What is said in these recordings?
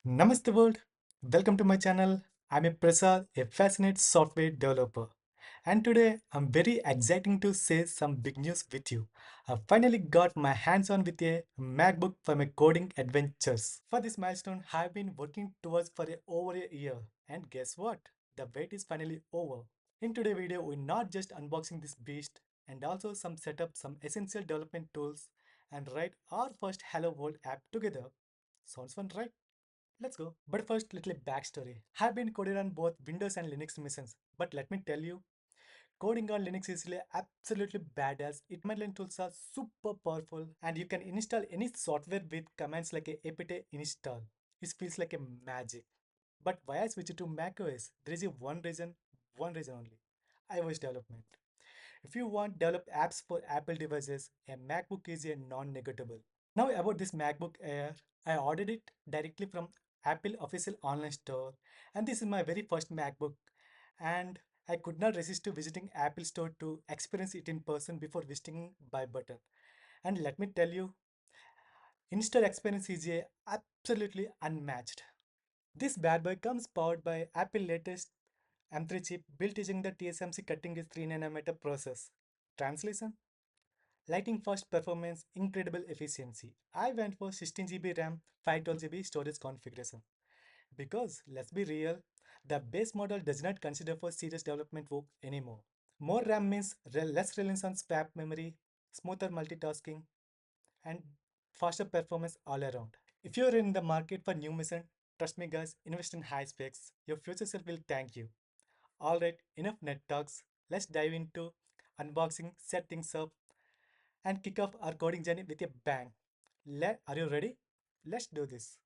Namaste world. Welcome to my channel. I'm a Prasad, a fascinated software developer. And today I'm very exciting to share some big news with you. I finally got my hands on with a MacBook for my coding adventures. For this milestone, I've been working towards for over a year. And guess what? The wait is finally over. In today's video, we're not just unboxing this beast and also some setup, some essential development tools and write our first Hello World app together. Sounds fun, right? Let's go. But first, little backstory. I've been coded on both Windows and Linux machines. But let me tell you, coding on Linux is really absolutely badass. Its command tools are super powerful and you can install any software with commands like a apt install. It feels like a magic. But why I switched to macOS? There is a one reason only. iOS development. If you want develop apps for Apple devices, a MacBook is a non-negotiable. Now about this MacBook Air, I ordered it directly from Apple official online store and this is my very first MacBook and I could not resist to visiting Apple store to experience it in person before visiting by button. And let me tell you, in-store experience is absolutely unmatched. This bad boy comes powered by Apple latest M3 chip built using the TSMC cutting edge 3 nanometer process. Translation? Lighting fast performance, incredible efficiency. I went for 16 GB RAM, 512 GB storage configuration. Because let's be real, the base model does not consider for serious development work anymore. More RAM means less reliance on swap memory, smoother multitasking, and faster performance all around. If you're in the market for new machine, trust me guys, invest in high specs. Your future self will thank you. Alright, enough net talks. Let's dive into unboxing, set things up, and kick off our coding journey with a bang. Are you ready? Let's do this.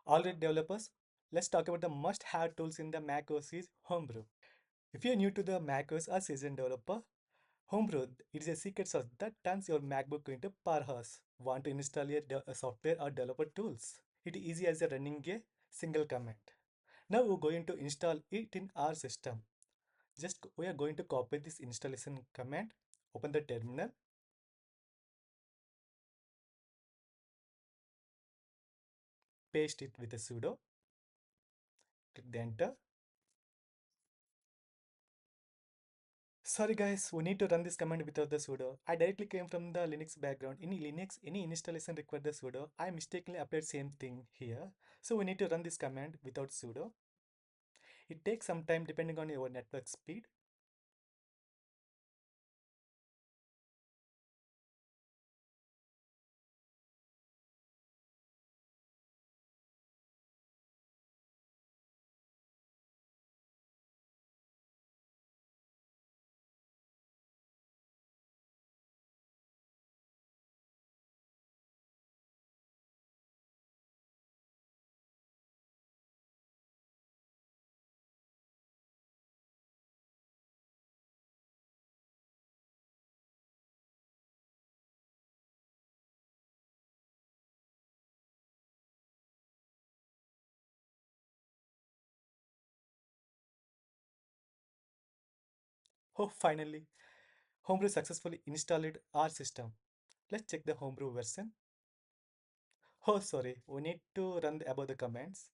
Alright, developers, let's talk about the must-have tools in the macOS is Homebrew. If you're new to the macOS or seasoned developer, Homebrew it is a secret sauce that turns your MacBook into powerhouse. Want to install a software or developer tools? It is easy as a running a single command. Now we're going to install it in our system. We are going to copy this installation command, open the terminal, paste it with a sudo, click the enter. Sorry guys, we need to run this command without the sudo. I directly came from the Linux background. In Linux, any installation requires the sudo. I mistakenly applied same thing here. So we need to run this command without sudo. It takes some time depending on your network speed. Oh, finally, Homebrew successfully installed our system. Let's check the Homebrew version. Oh, sorry, we need to run above the commands.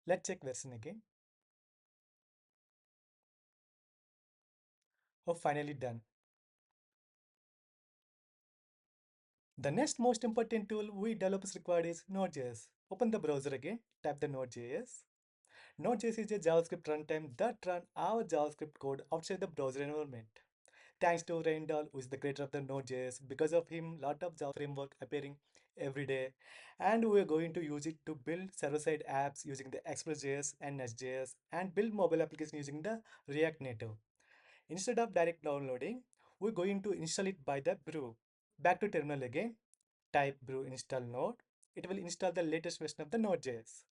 Let's check version again. Oh, finally done. The next most important tool we developers require is Node.js. Open the browser again, type the Node.js. Node.js is a JavaScript runtime that run our JavaScript code outside the browser environment. Thanks to Randall, who is the creator of the Node.js. Because of him, lot of Java framework appearing every day, and we are going to use it to build server-side apps using the Express.js and Nest.js, and build mobile applications using the React Native. Instead of direct downloading, we're going to install it by the brew. Back to terminal again, type brew install node. It will install the latest version of the Node.js.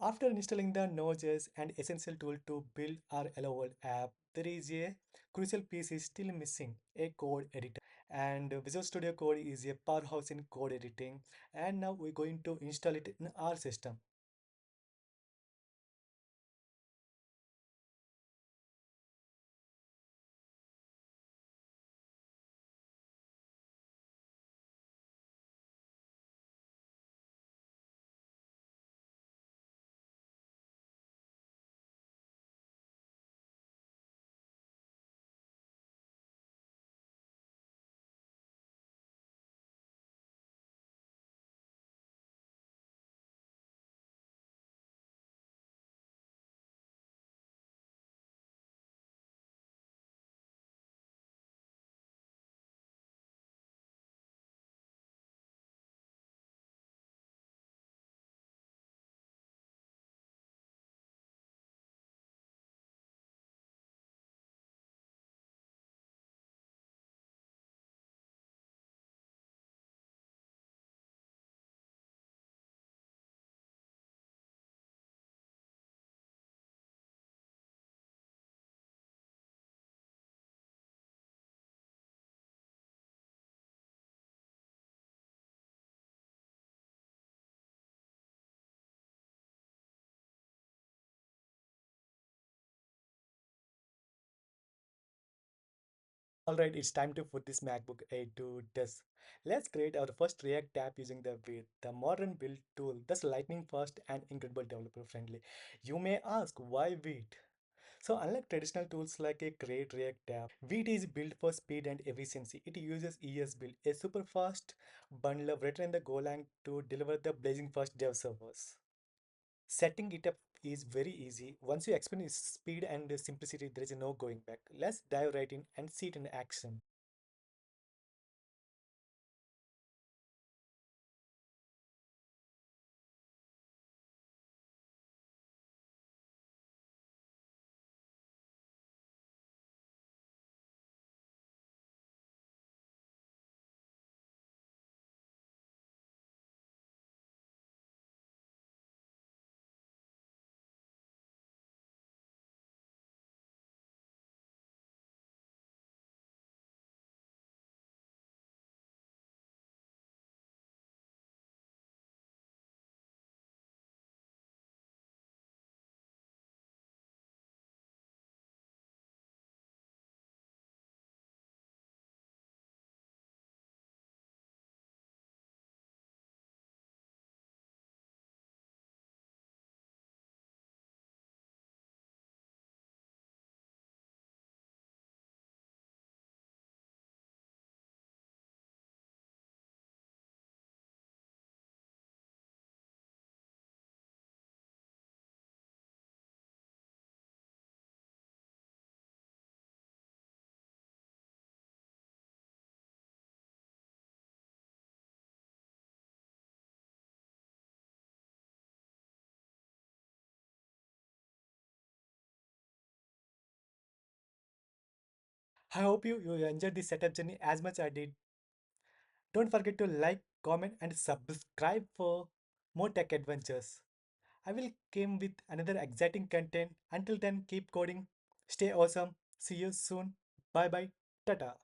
After installing the Node.js and essential tool to build our Hello World app, there is a crucial piece is still missing, a code editor. And Visual Studio Code is a powerhouse in code editing. And now we're going to install it in our system. Alright, it's time to put this MacBook Air to test. Let's create our first React app using the Vite, the modern build tool that's lightning fast and incredible developer friendly. You may ask why Vite? So unlike traditional tools like a Create React app, Vite is built for speed and efficiency. It uses ES build, a super fast bundler written in the Golang to deliver the blazing fast dev servers. Setting it up is very easy. Once you experience speed and simplicity, there is no going back. Let's dive right in and see it in action. I hope you enjoyed this setup journey as much I did. Don't forget to like, comment, and subscribe for more tech adventures. I will come with another exciting content. Until then, keep coding, stay awesome. See you soon. Bye bye. Tata.